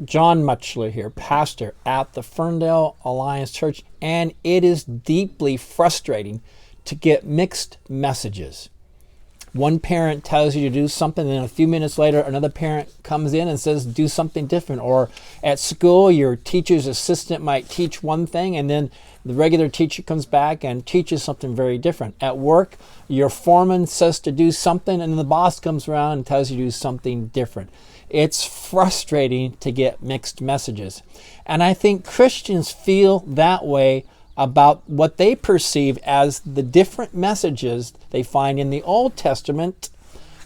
John Mutchler here, pastor at the Ferndale Alliance Church, and it is deeply frustrating to get mixed messages. One parent tells you to do something, and a few minutes later, another parent comes in and says, do something different. Or at school, your teacher's assistant might teach one thing, and then the regular teacher comes back and teaches something very different. At work, your foreman says to do something, and the boss comes around and tells you to do something different. It's frustrating to get mixed messages. And I think Christians feel that way about what they perceive as the different messages they find in the Old Testament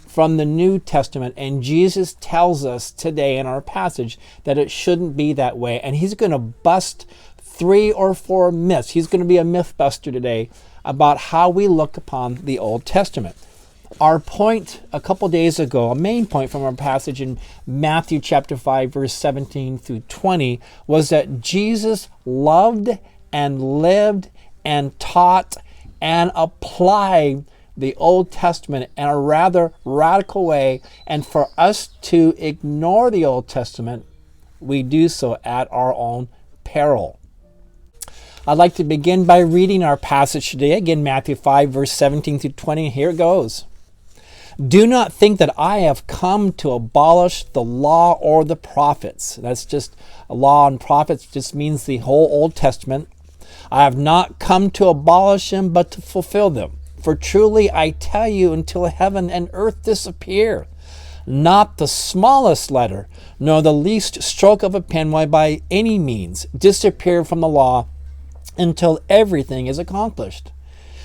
from the New Testament. And Jesus tells us today in our passage that it shouldn't be that way. And he's going to bust 3 or 4 myths. He's going to be a Mythbuster today about how we look upon the Old Testament. Our point a couple days ago, a main point from our passage in Matthew chapter 5, verse 17 through 20, was that Jesus loved and lived and taught and applied the Old Testament in a rather radical way. And for us to ignore the Old Testament, we do so at our own peril. I'd like to begin by reading our passage today. Again, Matthew 5, verse 17 through 20. Here it goes. Do not think that I have come to abolish the law or the prophets. That's just a law and prophets just means the whole Old Testament. I have not come to abolish them, but to fulfill them. For truly I tell you, until heaven and earth disappear, not the smallest letter, nor the least stroke of a pen will by any means disappear from the law until everything is accomplished.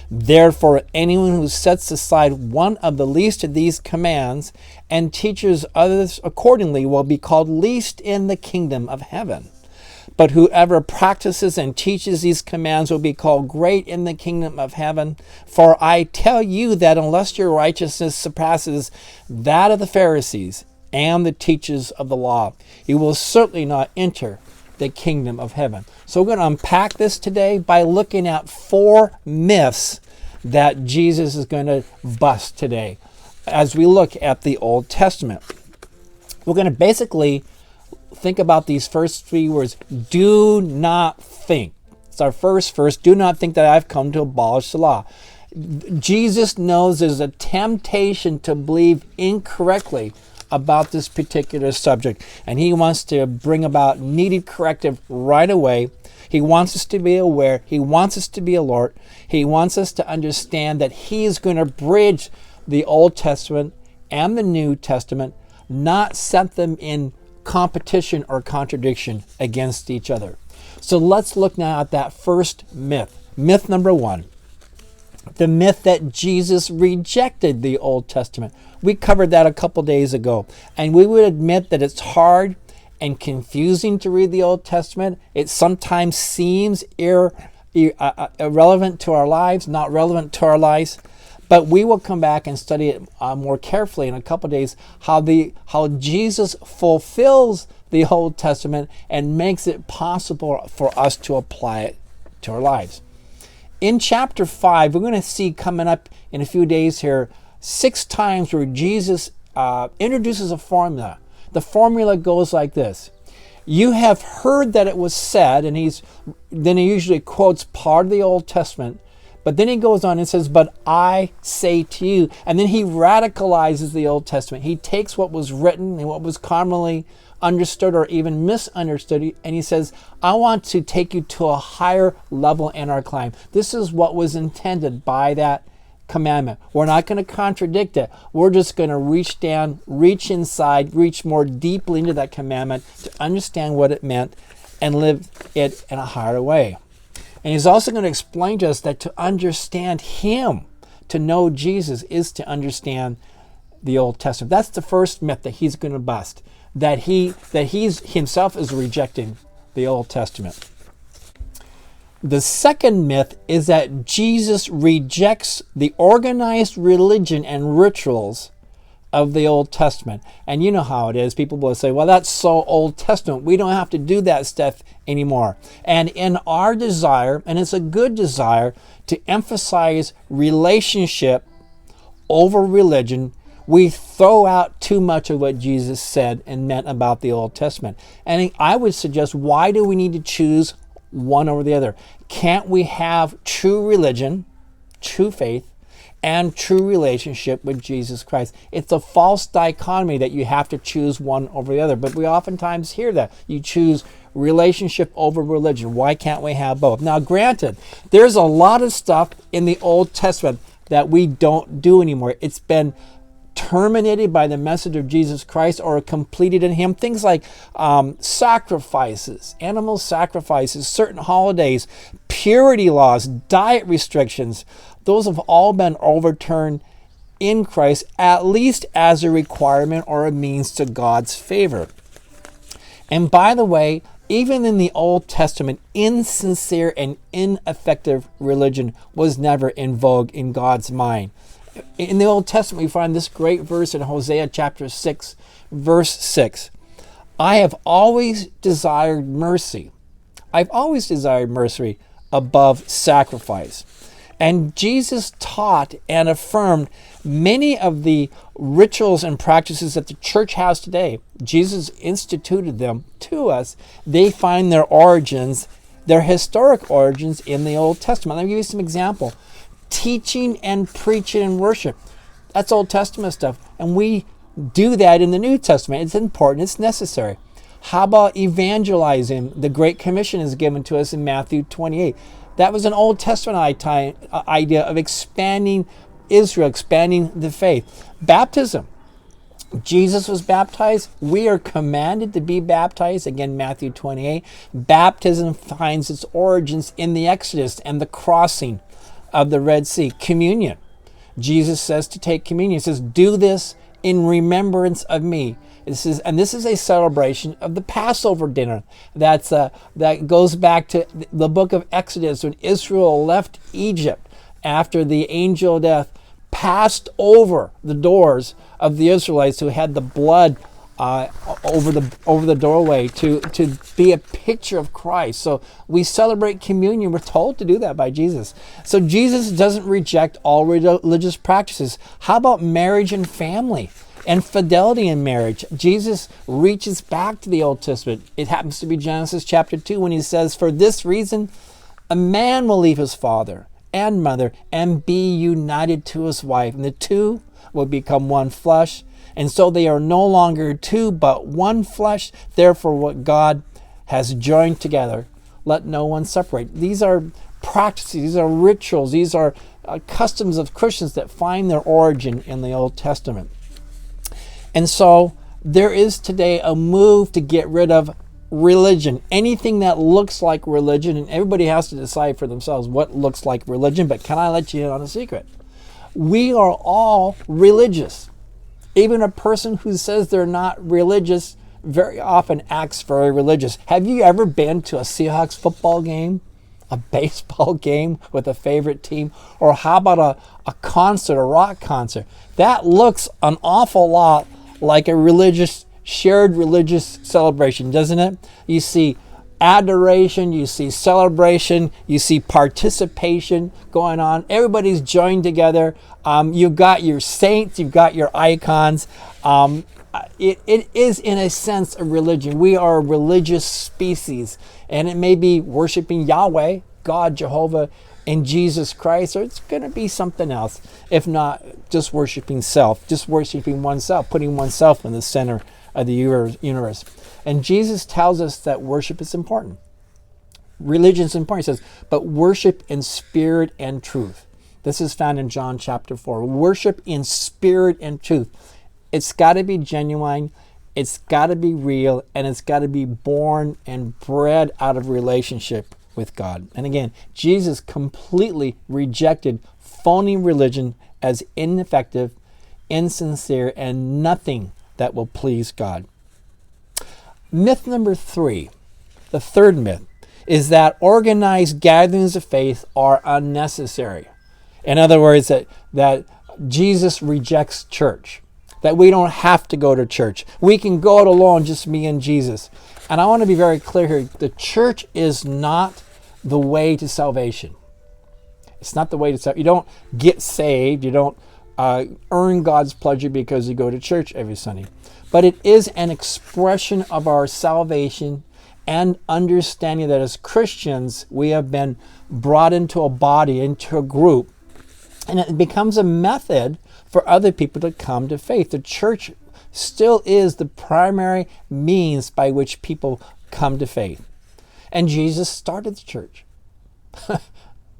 Therefore, anyone who sets aside one of the least of these commands and teaches others accordingly will be called least in the kingdom of heaven. But whoever practices and teaches these commands will be called great in the kingdom of heaven. For I tell you that unless your righteousness surpasses that of the Pharisees and the teachers of the law, you will certainly not enter the kingdom of heaven. So we're going to unpack this today by looking at 4 myths that Jesus is going to bust today as we look at the Old Testament. We're going to basically think about these first 3 words. Do not think. It's our first verse. Do not think that I've come to abolish the law. Jesus knows there's a temptation to believe incorrectly about this particular subject, and he wants to bring about needed corrective right away. He wants us to be aware. He wants us to be alert. He wants us to understand that he is going to bridge the Old Testament and the New Testament, not set them in competition or contradiction against each other. So let's look now at that first myth. Myth number 1. The myth that Jesus rejected the Old Testament. We covered that a couple days ago. And we would admit that it's hard and confusing to read the Old Testament. It sometimes seems irrelevant to our lives, not relevant to our lives. But we will come back and study it more carefully in a couple days, how Jesus fulfills the Old Testament and makes it possible for us to apply it to our lives. In chapter 5, we're going to see coming up in a few days here 6 times where Jesus introduces a formula. The formula goes like this. You have heard that it was said, and then he usually quotes part of the Old Testament, but then he goes on and says, but I say to you. And then he radicalizes the Old Testament. He takes what was written and what was commonly understood or even misunderstood, and he says, I want to take you to a higher level in our climb. This is what was intended by that commandment. We're not going to contradict it. We're just going to reach down, reach inside, reach more deeply into that commandment to understand what it meant and live it in a higher way. And he's also going to explain to us that to understand him, to know Jesus, is to understand the Old Testament. That's the first myth that he's going to bust. That he himself is rejecting the Old Testament. The second myth is that Jesus rejects the organized religion and rituals of the Old Testament. And you know how it is. People will say, well, that's so Old Testament. We don't have to do that stuff anymore. And in our desire, and it's a good desire, to emphasize relationship over religion, we throw out too much of what Jesus said and meant about the Old Testament. And I would suggest, why do we need to choose one over the other? Can't we have true religion, true faith, and true relationship with Jesus Christ? It's a false dichotomy that you have to choose one over the other. But we oftentimes hear that. You choose relationship over religion. Why can't we have both? Now, granted, there's a lot of stuff in the Old Testament that we don't do anymore. It's been terminated by the message of Jesus Christ or completed in Him. Things like sacrifices, animal sacrifices, certain holidays, purity laws, diet restrictions. Those have all been overturned in Christ, at least as a requirement or a means to God's favor. And by the way, even in the Old Testament, insincere and ineffective religion was never in vogue in God's mind. In the Old Testament, we find this great verse in Hosea chapter 6, verse 6. I have always desired mercy. I've always desired mercy above sacrifice. And Jesus taught and affirmed many of the rituals and practices that the church has today. Jesus instituted them to us. They find their origins, their historic origins, in the Old Testament. Let me give you some example. Teaching and preaching and worship. That's Old Testament stuff. And we do that in the New Testament. It's important. It's necessary. How about evangelizing? The Great Commission is given to us in Matthew 28. That was an Old Testament idea of expanding Israel, expanding the faith. Baptism. Jesus was baptized. We are commanded to be baptized. Again, Matthew 28. Baptism finds its origins in the Exodus and the crossing of the Red Sea. Communion. Jesus says to take communion. He says, do this in remembrance of me. This is a celebration of the Passover dinner. That goes back to the book of Exodus, when Israel left Egypt after the angel of death passed over the doors of the Israelites who had the blood over the doorway to be a picture of Christ. So we celebrate communion. We're told to do that by Jesus. So Jesus doesn't reject all religious practices. How about marriage and family and fidelity in marriage? Jesus reaches back to the Old Testament. It happens to be Genesis chapter 2 when he says, for this reason, a man will leave his father and mother and be united to his wife, and the two will become one flesh. And so they are no longer two, but one flesh. Therefore, what God has joined together, let no one separate. These are practices, these are rituals, these are customs of Christians that find their origin in the Old Testament. And so there is today a move to get rid of religion, anything that looks like religion, and everybody has to decide for themselves what looks like religion. But can I let you in on a secret? We are all religious. Even a person who says they're not religious very often acts very religious. Have you ever been to a Seahawks football game, a baseball game with a favorite team? Or how about a concert, a rock concert? That looks an awful lot like a shared religious celebration, doesn't it? You see adoration, you see celebration, you see participation going on. Everybody's joined together. You've got your saints, you've got your icons. It is, in a sense, a religion. We are a religious species, and it may be worshiping Yahweh, God, Jehovah, and Jesus Christ, or it's going to be something else, if not just worshiping self, just worshiping oneself, putting oneself in the center of the universe. And Jesus tells us that worship is important. Religion is important. He says, but worship in spirit and truth. This is found in John chapter 4. Worship in spirit and truth. It's got to be genuine, it's got to be real, and it's got to be born and bred out of relationship with God. And again, Jesus completely rejected phony religion as ineffective, insincere, and nothing that will please God. Myth number 3, the third myth, is that organized gatherings of faith are unnecessary. In other words, that Jesus rejects church, that we don't have to go to church. We can go it alone, just me and Jesus. And I want to be very clear here. The church is not the way to salvation. It's not the way to salvation. You don't get saved. You don't earn God's pleasure because you go to church every Sunday. But it is an expression of our salvation and understanding that as Christians, we have been brought into a body, into a group, and it becomes a method for other people to come to faith. The church still is the primary means by which people come to faith. And Jesus started the church.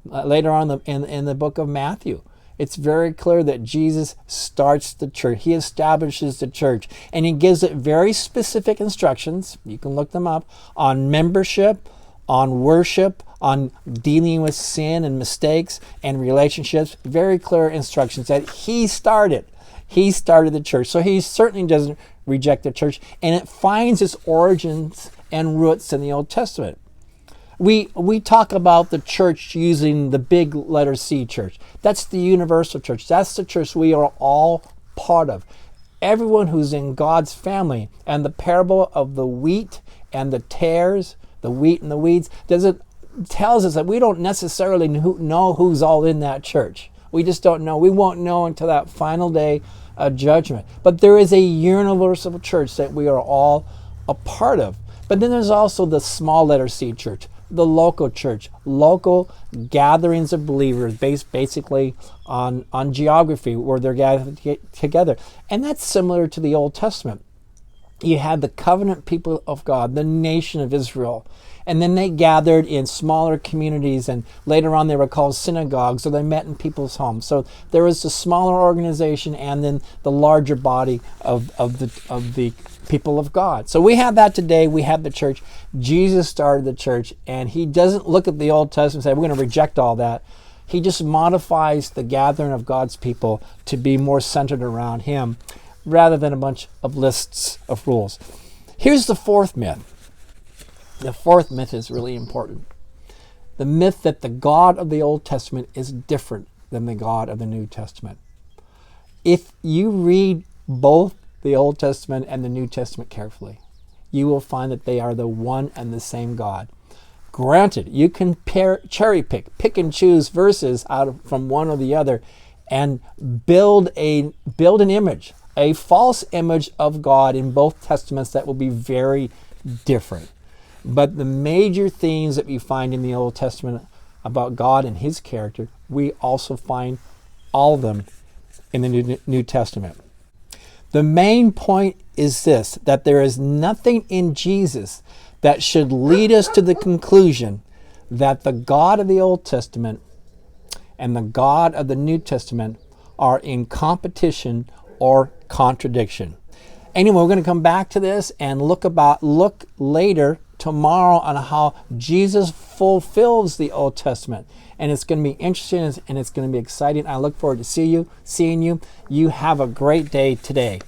Later on in the book of Matthew, it's very clear that Jesus starts the church. He establishes the church, and he gives it very specific instructions. You can look them up on membership, on worship, on dealing with sin and mistakes and relationships. Very clear instructions that he started. He started the church. So he certainly doesn't reject the church, and it finds its origins and roots in the Old Testament. We talk about the church using the big letter C church. That's the universal church. That's the church we are all part of. Everyone who's in God's family. And the parable of the wheat and the tares, the wheat and the weeds, tells us that we don't necessarily know who's all in that church. We just don't know. We won't know until that final day of judgment. But there is a universal church that we are all a part of. But then there's also the small letter C church, the local church, local gatherings of believers based basically on geography where they're gathered together. And that's similar to the Old Testament. You had the covenant people of God, the nation of Israel. And then they gathered in smaller communities, and later on they were called synagogues, so they met in people's homes. So there was the smaller organization and then the larger body of the people of God. So we have that today. We have the church. Jesus started the church, and he doesn't look at the Old Testament and say, we're going to reject all that. He just modifies the gathering of God's people to be more centered around him rather than a bunch of lists of rules. Here's the fourth myth. The fourth myth is really important. The myth that the God of the Old Testament is different than the God of the New Testament. If you read both the Old Testament and the New Testament carefully, you will find that they are the one and the same God. Granted, you can cherry pick and choose verses from one or the other and build an image, a false image of God in both testaments that will be very different. But the major themes that we find in the Old Testament about God and his character, we also find all of them in the New Testament. The main point is this, that there is nothing in Jesus that should lead us to the conclusion that the God of the Old Testament and the God of the New Testament are in competition or contradiction. Anyway, we're going to come back to this and look later tomorrow on how Jesus fulfills the Old Testament. And it's going to be interesting and it's going to be exciting. I look forward to seeing you. You have a great day today.